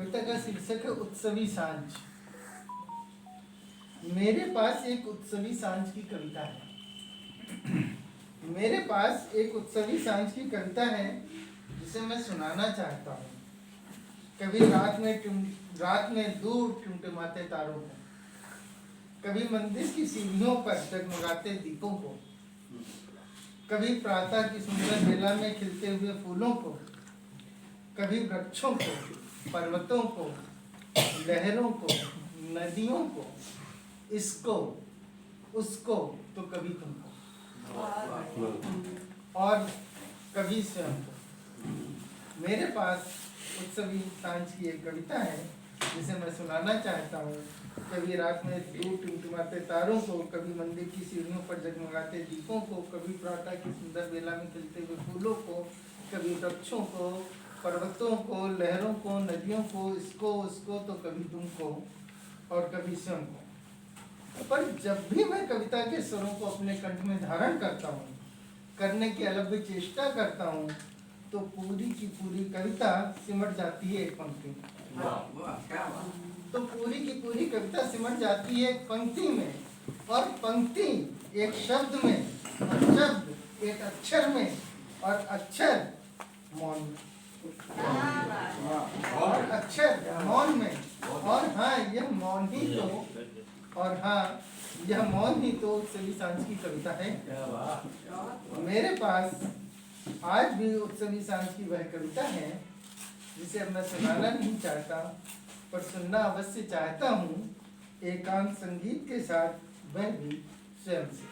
कविता का शीर्षक है उत्सवी सांझ। मेरे पास एक उत्सवी सांझ की कविता है। मेरे पास एक उत्सवी सांझ की कविता है जिसे मैं सुनाना चाहता हूँ। कभी रात में दूर टिमटिमाते तारों को, कभी मंदिर की सीढ़ियों पर जगमगाते दीपों को, कभी प्रातः की सुंदर बेला में खिलते हुए फूलों को, कभी वृक्षों को, पर्वतों को, लहरों को, नदियों को, इसको उसको तो कभी तुमको, और कभी स्वयं को। मेरे पास उत्सवी सांझ की एक कविता है जिसे मैं सुनाना चाहता हूँ। कभी रात में दूर टिमटिमाते तारों को, कभी मंदिर की सीढ़ियों पर जगमगाते दीपों को, कभी प्रातः की सुंदर बेला में खिलते हुए फूलों को, कभी वृक्षों को, पर्वतों को, लहरों को, नदियों को, इसको उसको तो कभी तुमको, और कभी स्वयं को। पर जब भी मैं कविता के स्वरों को अपने कंठ में धारण करता हूँ, करने की अलग चेष्टा करता हूँ, तो पूरी की पूरी कविता सिमट जाती है एक पंक्ति में। तो पूरी की पूरी कविता सिमट जाती है एक पंक्ति में, और पंक्ति एक शब्द में, और शब्द एक अक्षर में, और अक्षर मौन में, और अक्षर मौन में। और हाँ, यह मौन ही तो, और हाँ, यह मौन ही तो उत्सवी सांझ की कविता है। मेरे पास आज भी उत्सवी सांझ की वह कविता है जिसे अब मैं सुनाना नहीं चाहता, पर सुनना अवश्य चाहता हूँ, एकांत संगीत के साथ, वह भी स्वयं से।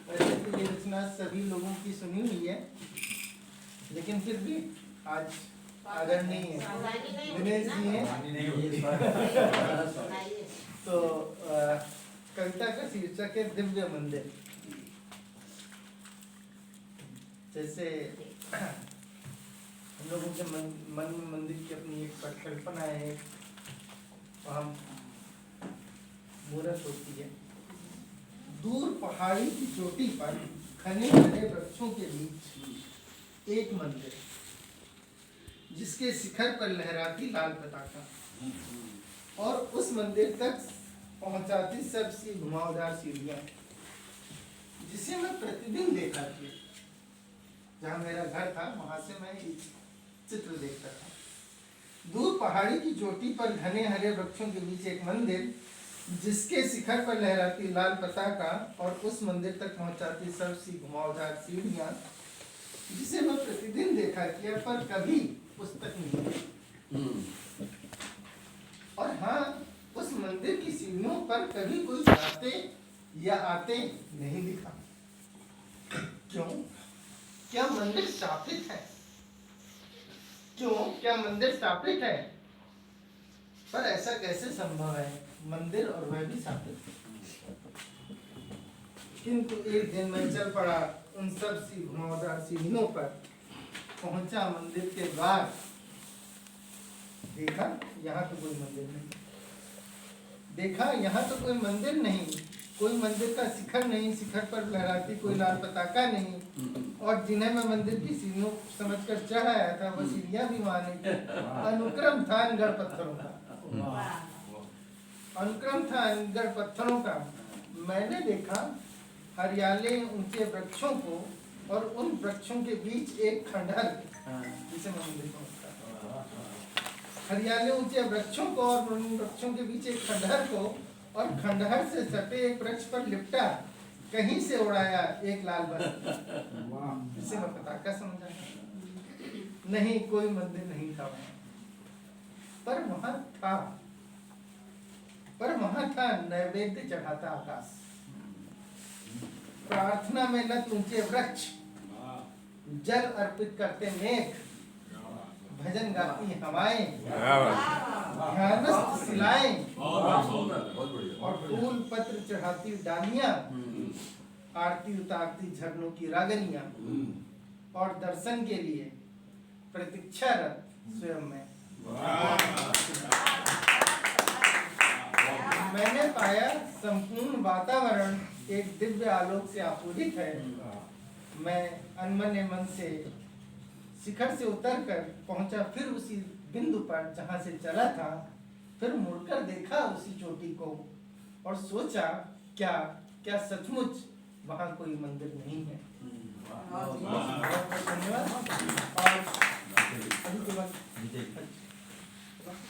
वैसे तो ये रचना सभी लोगों की सुनी हुई है, लेकिन फिर भी आज आदरणीय दिनेश जी हैं तो कविता का शीर्षक है दिव्य मंदिर। जैसे हम लोगों के मन में मंदिर की अपनी एक परिकल्पना है, वहाँ मूर्त होती है। दूर पहाड़ी की चोटी पर घने घने वृक्षों के बीच एक मंदिर, जिसके शिखर पर लहराती लाल पताका, और उस मंदिर तक पहुंचाती सबसे घुमावदार सीढ़ियां, जिसे मैं प्रतिदिन देखा था। जहाँ मेरा घर था वहां से मैं चित्र देखता था। दूर पहाड़ी की चोटी पर घने हरे वृक्षों के बीच एक मंदिर, जिसके शिखर पर लहराती लाल पताका, और उस मंदिर तक पहुंचाती सबसे घुमावदार सीढ़ियां, जिसे मैं प्रतिदिन देखा किया, पर कभी उस तक नहीं। और हाँ, उस मंदिर की सीढ़ियों पर कभी कोई जाते या आते नहीं दिखा। क्यों? क्या मंदिर स्थापित है? क्यों? क्या मंदिर स्थापित है? पर ऐसा कैसे संभव है? मंदिर और वह भी स्थापित है। किंतु एक दिन मैं चल पड़ा उन सब सी घुमावदार सीढ़ियों पर, पहुंचा मंदिर के द्वार, देखा यहाँ तो कोई मंदिर नहीं। देखा यहाँ तो कोई मंदिर नहीं, कोई मंदिर का शिखर नहीं, शिखर पर लहराती कोई लाल पताका नहीं, और जिन्हें मैं मंदिर की सीढ़ियों समझकर चढ़ आया था, वो सीढ़ियां भी वहां नहीं थी। अनुक्रम था अनगढ़ पत्थरों का, अनुक्रम था अनगढ़ पत्थरों का। मैंने देखा हरियाले ऊंचे वृक्षों को, और उन वृक्षों के बीच एक खंडहर, जिसे मैं मंदिर पहुंचता, हरियाले ऊंचे वृक्षों को, और उन वृक्षों के बीच एक खंडहर को, और खंडहर से सटे एक वृक्ष पर लिपटा कहीं से उड़ाया एक लाल बस, जिसे मैं पताका समझा। नहीं, कोई मंदिर नहीं था वहां, पर वहां था नैवेद्य चढ़ाता आकाश, प्रार्थना में नत ऊंचे वृक्ष, जल अर्पित करते मेघ, भजन गाती हवाएं, ध्यानस्थ शिलाएं, और फूल पत्र चढ़ाती डालियां, आरती उतारती झरनों की रागनियां, और दर्शन के लिए प्रतीक्षारत स्वयं में। मैंने पाया संपूर्ण वातावरण एक दिव्य आलोक से आपूरित है। मैं अनमने मन से शिखर से उतरकर पहुंचा फिर उसी बिंदु पर जहां से चला था। फिर मुड़कर देखा उसी चोटी को और सोचा क्या क्या सचमुच वहां कोई मंदिर नहीं है।